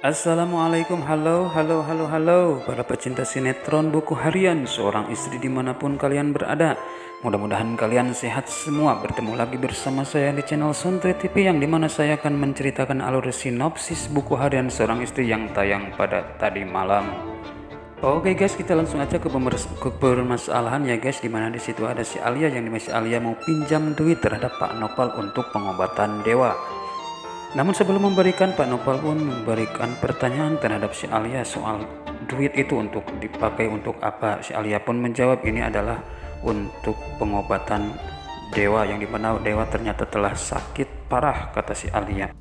Assalamualaikum, halo, halo, halo, halo, para pecinta sinetron buku harian seorang istri dimanapun kalian berada. Mudah-mudahan kalian sehat semua. Bertemu lagi bersama saya di channel Sontre TV, yang dimana saya akan menceritakan alur sinopsis buku harian seorang istri yang tayang pada tadi malam. Oke guys, kita langsung aja ke permasalahan ya guys, dimana di situ ada si Alia, yang dimana si Alia mau pinjam duit terhadap Pak Nopal untuk pengobatan Dewa. Namun sebelum memberikan, Pak Nopal pun memberikan pertanyaan terhadap si Alia soal duit itu untuk dipakai untuk apa. Si Alia pun menjawab ini adalah untuk pengobatan Dewa, yang dimana Dewa ternyata telah sakit parah, kata si Alia.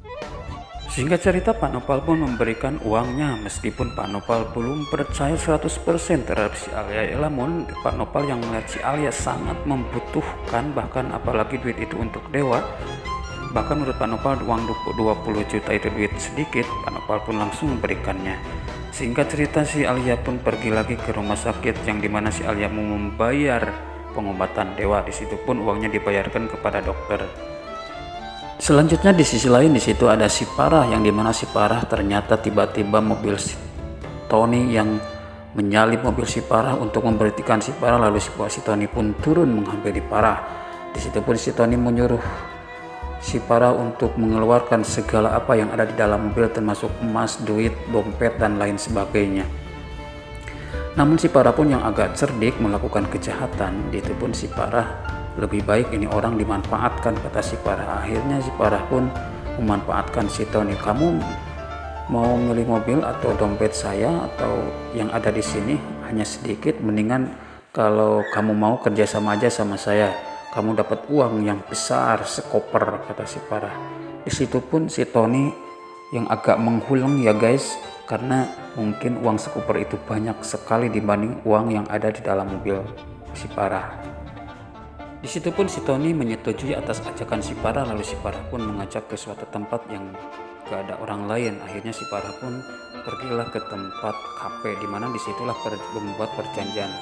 Sehingga cerita, Pak Nopal pun memberikan uangnya meskipun Pak Nopal belum percaya 100% terhadap si Alia. Namun Pak Nopal yang melihat si Alia sangat membutuhkan, bahkan apalagi duit itu untuk Dewa. Bahkan menurut Pak Nopal uang 20 juta itu duit sedikit, Pak Nopal pun langsung memberikannya. Singkat cerita, si Alia pun pergi lagi ke rumah sakit, yang dimana si Alia mau membayar pengobatan Dewa. Di situ pun uangnya dibayarkan kepada dokter. Selanjutnya di sisi lain di situ ada si Parah, yang dimana si Parah ternyata tiba-tiba mobil si Tony yang menyalip mobil si Parah untuk memberhentikan si Parah, lalu si Tony pun turun menghampiri Parah. Di situ pun si Tony menyuruh si Parah untuk mengeluarkan segala apa yang ada di dalam mobil, termasuk emas, duit, dompet, dan lain sebagainya. Namun si Parah pun yang agak cerdik melakukan kejahatan. Itu pun si Parah lebih baik ini orang dimanfaatkan, kata si Parah. Akhirnya si Parah pun memanfaatkan si Tony. Kamu mau milih mobil atau dompet saya atau yang ada di sini hanya sedikit, mendingan kalau kamu mau kerjasama aja sama saya, kamu dapat uang yang besar sekoper, kata si Parah. Di situ pun si Tony yang agak menghuleng ya guys, karena mungkin uang sekoper itu banyak sekali dibanding uang yang ada di dalam mobil si Parah. Di situ pun si Tony menyetujui atas ajakan si Parah, lalu si Parah pun mengajak ke suatu tempat yang gak ada orang lain. Akhirnya si Parah pun pergilah ke tempat kafe, dimana disitulah membuat perjanjian.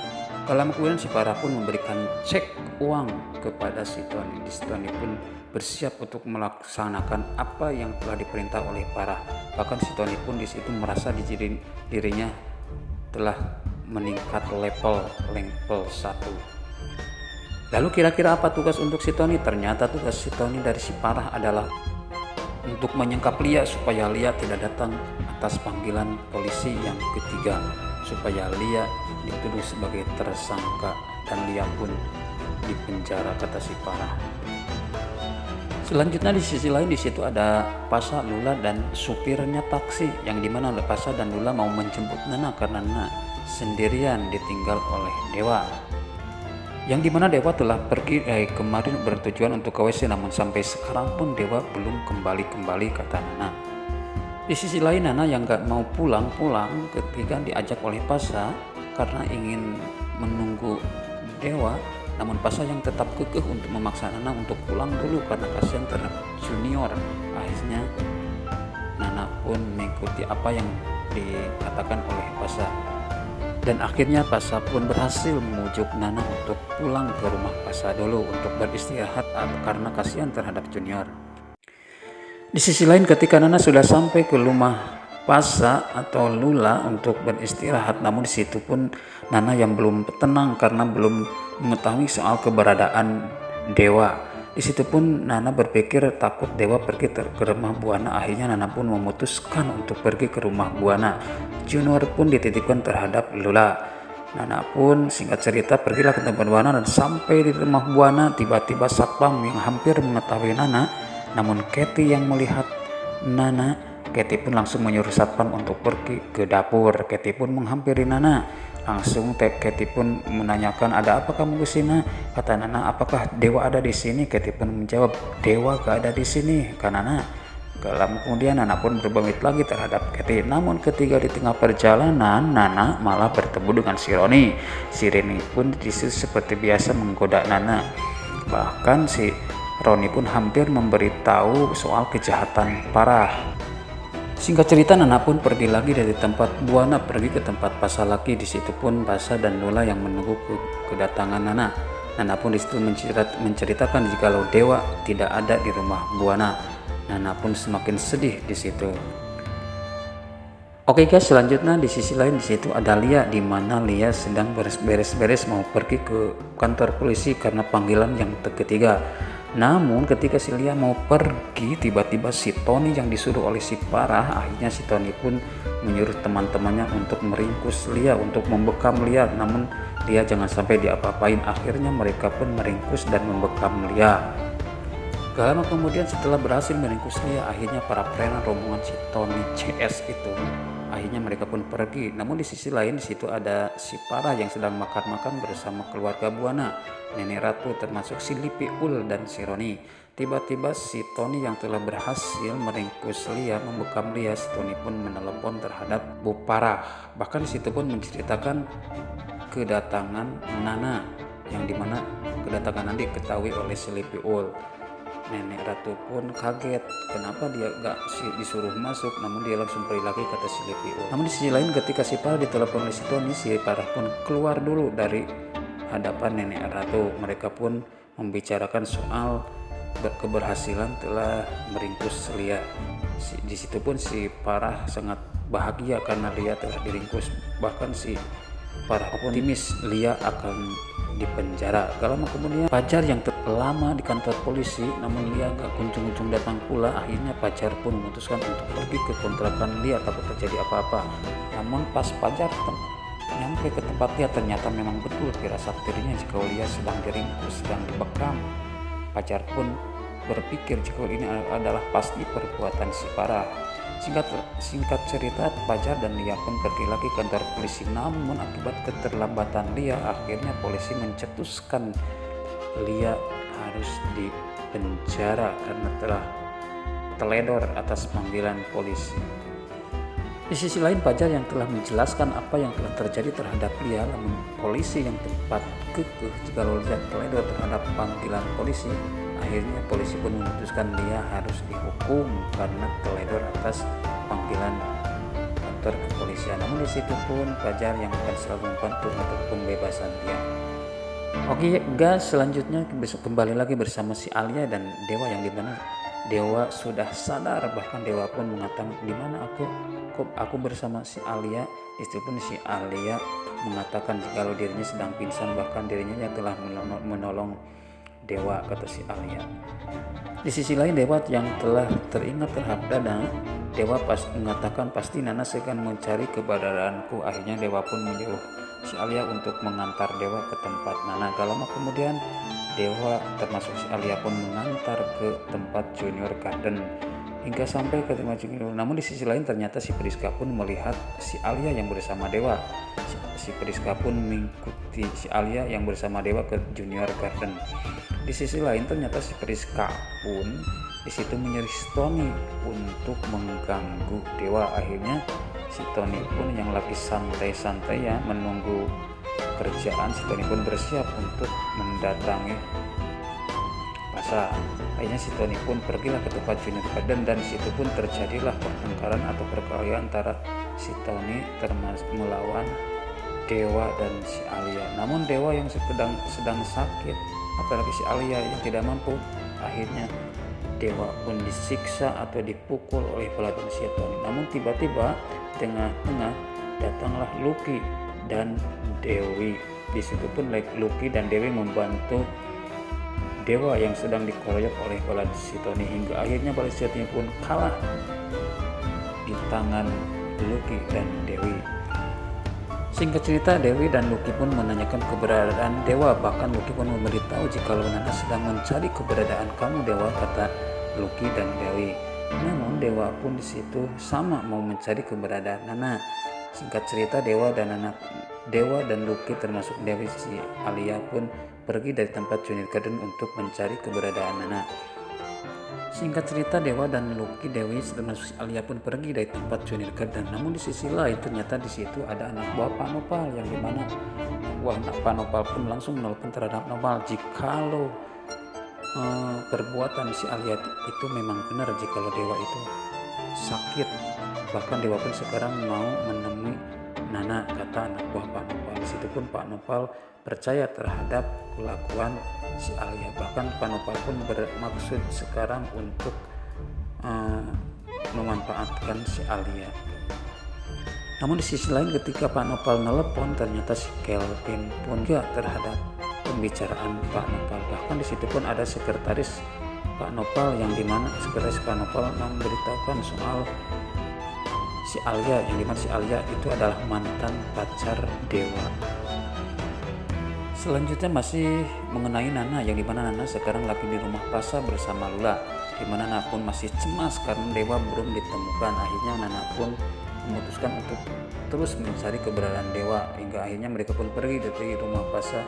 Kalau kemudian si Parah pun memberikan cek uang kepada si Tony. Si Tony pun bersiap untuk melaksanakan apa yang telah diperintah oleh Parah. Bahkan si Tony pun di situ merasa dirinya telah meningkat level 1. Lalu kira-kira apa tugas untuk si Tony? Ternyata tugas si Tony dari si Parah adalah untuk menyingkap Lia supaya Lia tidak datang atas panggilan polisi yang ketiga, supaya Lia dituduh sebagai tersangka dan Lia pun dipenjara, kata si Parah. Selanjutnya di sisi lain di situ ada Pasha, Lula, dan supirnya taksi, yang dimana Pasha dan Lula mau menjemput Nana karena Nana sendirian ditinggal oleh Dewa. Yang dimana Dewa telah pergi kemarin bertujuan untuk ke WC, namun sampai sekarang pun Dewa belum kembali, kata Nana. Di sisi lain Nana yang gak mau pulang ketika diajak oleh Pasha karena ingin menunggu Dewa, namun Pasha yang tetap kekeh untuk memaksa Nana untuk pulang dulu karena kasihan terhadap junior. Akhirnya Nana pun mengikuti apa yang dikatakan oleh Pasha, dan akhirnya Pasha pun berhasil membujuk Nana untuk pulang ke rumah Pasha dulu untuk beristirahat karena kasihan terhadap junior. Di sisi lain ketika Nana sudah sampai ke rumah Pasha atau Lula untuk beristirahat, namun di situ pun Nana yang belum tenang karena belum mengetahui soal keberadaan Dewa. Di situ pun Nana berpikir takut Dewa pergi ke rumah Buana. Akhirnya Nana pun memutuskan untuk pergi ke rumah Buana. Junior pun dititipkan terhadap Lula. Nana pun singkat cerita pergilah ke tempat Buana, dan sampai di rumah Buana tiba-tiba satpam yang hampir mengetahui Nana, namun Katy yang melihat Nana, Katy pun langsung menyuruh satpam untuk pergi ke dapur. Katy pun menghampiri Nana. Langsung Katy pun menanyakan, ada apa kamu ke sini? Kata Nana, apakah Dewa ada di sini? Katy pun menjawab, Dewa gak ada di sini, kata Nana. Kemudian Nana pun berbangkit lagi terhadap Katy. Namun ketika di tengah perjalanan Nana malah bertemu dengan si Roni. Si Roni pun disitu seperti biasa menggoda Nana. Bahkan si Roni pun hampir memberitahu soal kejahatan Parah. Singkat cerita Nana pun pergi lagi dari tempat Buana, pergi ke tempat Pasha lagi. Di situ pun Pasha dan Lula yang menunggu kedatangan Nana. Nana pun di situ menceritakan jikalau Dewa tidak ada di rumah Buana. Nana pun semakin sedih di situ. Oke guys, selanjutnya di sisi lain di situ ada Lia, di mana Lia sedang beres-beres mau pergi ke kantor polisi karena panggilan yang ketiga. Namun ketika si Lia mau pergi, tiba-tiba si Tony yang disuruh oleh si Farah, akhirnya si Tony pun menyuruh teman-temannya untuk meringkus Lia, untuk membekam Lia. Namun Lia jangan sampai diapa-apain. Akhirnya mereka pun meringkus dan membekam Lia. Gak lama kemudian setelah berhasil meringkus Lia, akhirnya para preman rombongan si Tony CS itu akhirnya mereka pun pergi. Namun di sisi lain di situ ada si Farah yang sedang makan-makan bersama keluarga Buana, Nenek Ratu, termasuk si Lipi Ul dan si Roni. Tiba-tiba si Tony yang telah berhasil meringkus Lia, membekam Lia, si Tony pun menelepon terhadap Bu Farah. Bahkan di situ pun menceritakan kedatangan Nana, yang dimana kedatangan Nana diketahui oleh si Lipi Ul. Nenek Ratu pun kaget kenapa dia gak disuruh masuk, namun dia langsung pergi lagi, kata si Lipi Ul. Namun di sisi lain ketika si Farah ditelepon oleh si Tony, si Farah pun keluar dulu dari hadapan Nenek Ratu. Mereka pun membicarakan soal keberhasilan telah meringkus Lia. Di situ pun si Farah sangat bahagia karena Lia telah diringkus. Bahkan si Farah pun optimis Lia akan dipenjara. Gak lama kemudian Fajar yang lama di kantor polisi, namun Lia gak kunjung-kunjung datang pula. Akhirnya Fajar pun memutuskan untuk pergi ke kontrakan Lia takut terjadi apa-apa. Namun pas Fajar nyampe ke tempat Lia, ternyata memang betul firasat dirinya jika Lia sedang diringkus, sedang dibekam. Fajar pun berpikir jika ini adalah pasti perbuatan si Farah. Singkat cerita, Fajar dan Lia pun pergi lagi ke kantor polisi. Namun akibat keterlambatan Lia, akhirnya polisi mencetuskan Lia harus dipenjara karena telah teledor atas panggilan polisi. Di sisi lain, Fajar yang telah menjelaskan apa yang telah terjadi terhadap Lia, namun polisi yang tepat kekeh jika Lia teledor terhadap panggilan polisi. Akhirnya polisi pun memutuskan Lia harus dihukum karena teledor atas panggilan kantor kepolisian. Namun di situ pun Fajar yang akan selalu membantu untuk pembebasan Lia. Oke guys, selanjutnya besok kembali lagi bersama si Alia dan Dewa, yang dimana Dewa sudah sadar. Bahkan Dewa pun mengatakan dimana aku bersama si Alia. Itu pun si Alia mengatakan jika dirinya sedang pingsan, bahkan dirinya yang telah menolong Dewa, kata si Alia. Di sisi lain, Dewa yang telah teringat terhadap Nana, Dewa mengatakan pasti Nana akan mencari keberadaanku. Akhirnya Dewa pun menyuruh si Alia untuk mengantar Dewa ke tempat Nana. Gak lama kemudian Dewa termasuk si Alia pun mengantar ke tempat Junior Garden hingga sampai ke tempat Junior. Namun di sisi lain ternyata si Priska pun melihat si Alia yang bersama Dewa. Si Priska pun mengikuti si Alia yang bersama Dewa ke Junior Garden. Di sisi lain ternyata si Priska pun di situ menyuruh Tony untuk mengganggu Dewa. Akhirnya si Tony pun yang lagi santai-santai ya menunggu kerjaan, si Tony pun bersiap untuk mendatangi pasar. Akhirnya si Tony pun pergilah ke tempat Junior Garden dan di situ pun terjadilah pertengkaran atau perkelahian antara si Tony termasuk melawan Dewa dan si Alia. Namun Dewa yang sedang sakit, apalagi si Alia yang tidak mampu, akhirnya Dewa pun disiksa atau dipukul oleh peladan si Tony. Namun tiba-tiba tengah-tengah datanglah Lucky dan Dewi. Di situ pun Lucky dan Dewi membantu Dewa yang sedang dikeroyok oleh peladan si Tony, hingga akhirnya peladan si Tony pun kalah di tangan Lucky dan Dewi. Singkat cerita, Dewi dan Lucky pun menanyakan keberadaan Dewa. Bahkan Lucky pun memberitahu jika Nana sedang mencari keberadaan kamu Dewa, kata Lucky dan Dewi. Namun Dewa pun di situ sama mau mencari keberadaan Nana. Singkat cerita, Dewa dan Lucky termasuk Dewi si Alia pun pergi dari tempat Junior Garden untuk mencari keberadaan Nana. Singkat cerita, Dewa dan Lucky, Dewi termasuk Alia pun pergi dari tempat Junior Garden. Namun di sisi lain ternyata di situ ada anak buah Pak Nopal, yang dimana Pak Nopal pun langsung menelpon terhadap Nopal jikalau perbuatan si Alia itu memang benar, jikalau Dewa itu sakit. Bahkan Dewa pun sekarang mau menemui Nana, kata anak buah Pak Nopal. Di situ pun Pak Nopal percaya terhadap kelakuan si Alia. Bahkan Pak Nopal pun bermaksud sekarang untuk memanfaatkan si Alia. Namun di sisi lain ketika Pak Nopal nelpon, ternyata si Kelvin pun gak terhadap pembicaraan Pak Nopal. Bahkan di situ pun ada sekretaris Pak Nopal yang dimana sekretaris Pak Nopal memberitahukan soal si Alia, yang dimana si Alia itu adalah mantan pacar Dewa. Selanjutnya masih mengenai Nana, yang dimana Nana sekarang lagi di rumah Pasha bersama Lula, dimana Nana pun masih cemas karena Dewa belum ditemukan. Akhirnya Nana pun memutuskan untuk terus mencari keberadaan Dewa hingga akhirnya mereka pun pergi dari rumah Pasha.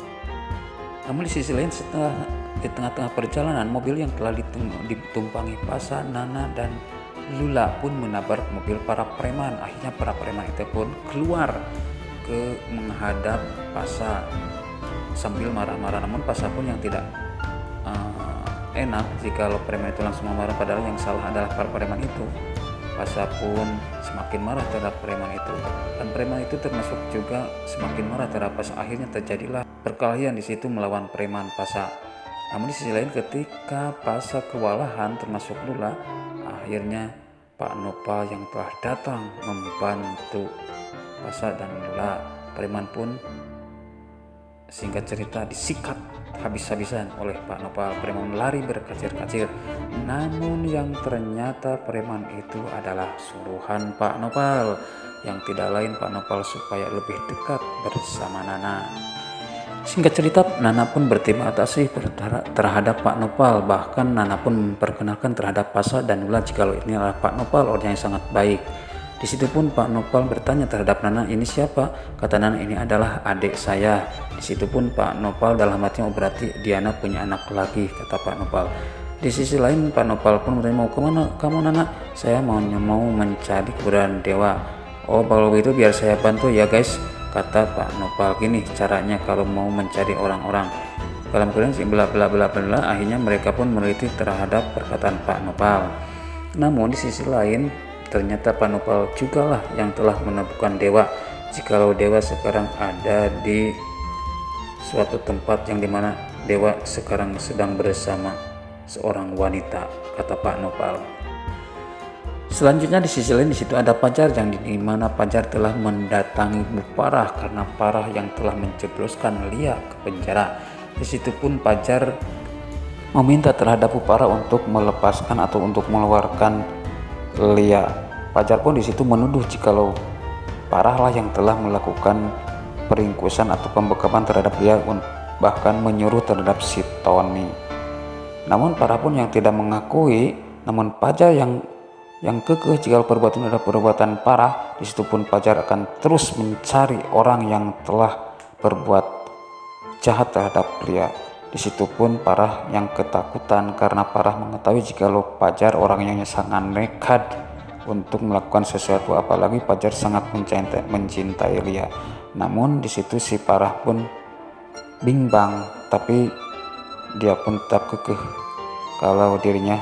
Namun di sisi lain, setelah di tengah-tengah perjalanan, mobil yang telah ditumpangi Pasha, Nana dan Lula pun menabrak mobil para preman. Akhirnya para preman itu pun keluar ke menghadap Pasha sambil marah-marah. Namun Pasha pun yang tidak enak jika preman itu langsung marah, padahal yang salah adalah para preman itu. Pasha pun semakin marah terhadap preman itu, dan preman itu termasuk juga semakin marah terhadap Pasha. Akhirnya terjadilah perkelahian di situ melawan preman Pasha. Namun di sisi lain ketika Pasha kewalahan termasuk Lula, akhirnya Pak Nopal yang telah datang membantu Pasha dan Lula. Preman pun singkat cerita disikat habis-habisan oleh Pak Nopal. Preman lari berkacir-kacir, namun yang ternyata preman itu adalah suruhan Pak Nopal, yang tidak lain Pak Nopal supaya lebih dekat bersama Nana. Singkat cerita, Nana pun berterima kasih terhadap Pak Nopal. Bahkan Nana pun memperkenalkan terhadap Pasha dan Lula jikalau ini adalah Pak Nopal, orang yang sangat baik. Di situ pun Pak Nopal bertanya terhadap Nana, ini siapa? Kata Nana, ini adalah adik saya. Di situ pun Pak Nopal dalam hatinya, oh berarti Diana punya anak lagi, kata Pak Nopal. Di sisi lain Pak Nopal pun bertanya, mau kemana kamu Nana? Saya mau mencari keberadaan Dewa. Oh kalau begitu biar saya bantu ya guys, kata Pak Nopal. Gini caranya kalau mau mencari orang-orang. Dalam kemudian bla bla bla bla, akhirnya mereka pun meneliti terhadap perkataan Pak Nopal. Namun di sisi lain ternyata Pak Nopal juga lah yang telah menemukan Dewa, jikalau Dewa sekarang ada di suatu tempat yang dimana Dewa sekarang sedang bersama seorang wanita, kata Pak Nopal. Selanjutnya di sisi lain di situ ada Pajar, yang dimana Pajar telah mendatangi Bu Parah karena Parah yang telah menjebloskan Lia ke penjara. Di situ pun Pajar meminta terhadap Bu Parah untuk melepaskan atau untuk mengeluarkan Lia. Pajar pun di situ menuduh jikalau Parah lah yang telah melakukan peringkusan atau pembekaman terhadap Lia, bahkan menyuruh terhadap si Tony. Namun Parah pun yang tidak mengakui, namun Pajar yang kekeh jika perbuatan adalah perbuatan Parah. Di situ pun Pajar akan terus mencari orang yang telah berbuat jahat terhadap Lia. Di situ pun Parah yang ketakutan karena Parah mengetahui jikalau Pajar orang yang sangat nekat untuk melakukan sesuatu, apalagi Pajar sangat mencintai Lia. Namun di situ si Parah pun bimbang, tapi dia pun tetap kekeh kalau dirinya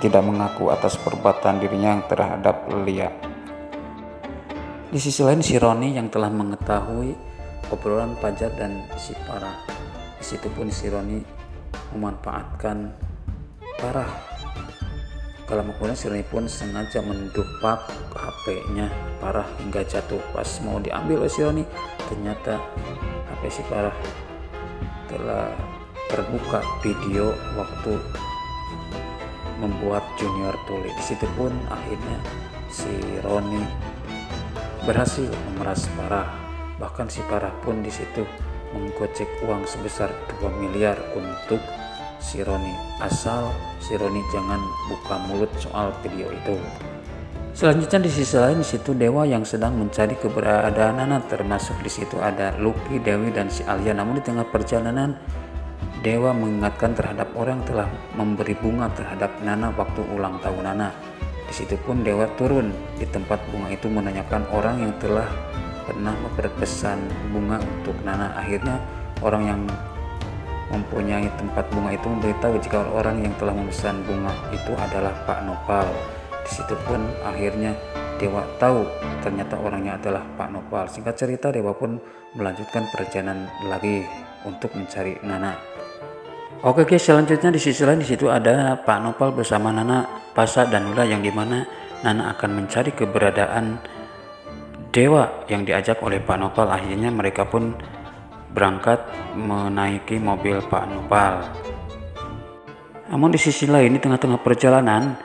tidak mengaku atas perbuatan dirinya yang terhadap Lia. Di sisi lain si Roni yang telah mengetahui obrolan Pajar dan si Parah, di situ pun si Roni memanfaatkan Parah. Kalau kemudian si Roni pun sengaja mendupak HP-nya Parah hingga jatuh. Pas mau diambil oleh si Roni, ternyata HP si Parah telah terbuka video waktu membuat Junior Tuli. Di situ pun akhirnya si Roni berhasil memeras Parah. Bahkan si Parah pun di situ menggocek uang sebesar 2 miliar untuk si Roni, asal si Roni jangan buka mulut soal video itu. Selanjutnya di sisi lain di situ Dewa yang sedang mencari keberadaan Nana, termasuk di situ ada Lucky, Dewi dan si Alia. Namun di tengah perjalanan Dewa mengingatkan terhadap orang yang telah memberi bunga terhadap Nana waktu ulang tahun Nana. Di situ pun Dewa turun di tempat bunga itu menanyakan orang yang telah pernah berpesan bunga untuk Nana. Akhirnya orang yang mempunyai tempat bunga itu memberitahu jika orang yang telah memesan bunga itu adalah Pak Nopal. Di situ pun akhirnya Dewa tahu ternyata orangnya adalah Pak Nopal. Singkat cerita Dewa pun melanjutkan perjalanan lagi untuk mencari Nana. Oke guys, selanjutnya di sisi lain di situ ada Pak Nopal bersama Nana, Pasha dan Lula, yang dimana Nana akan mencari keberadaan dewa yang diajak oleh Pak Nopal. Akhirnya mereka pun berangkat menaiki mobil Pak Nopal. Namun di sisi lain, di tengah-tengah perjalanan,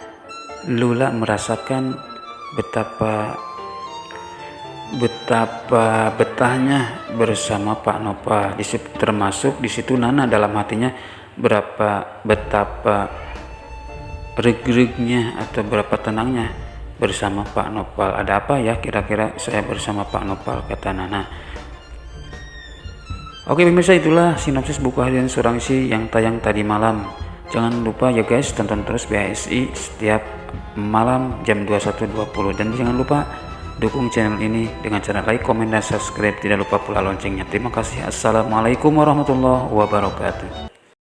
Lula merasakan betapa betahnya bersama Pak Nopal. Termasuk di situ Nana dalam hatinya betapa reg-regnya atau berapa tenangnya bersama Pak Nopal. Ada apa ya kira-kira saya bersama Pak Nopal, kata Nana. Oke pemirsa, itulah sinopsis buku harian seorang isi yang tayang tadi malam. Jangan lupa ya guys, tonton terus BHSI setiap malam jam 21.20, dan jangan lupa dukung channel ini dengan cara like, komen, dan subscribe. Tidak lupa pula loncengnya. Terima kasih. Assalamualaikum warahmatullahi wabarakatuh.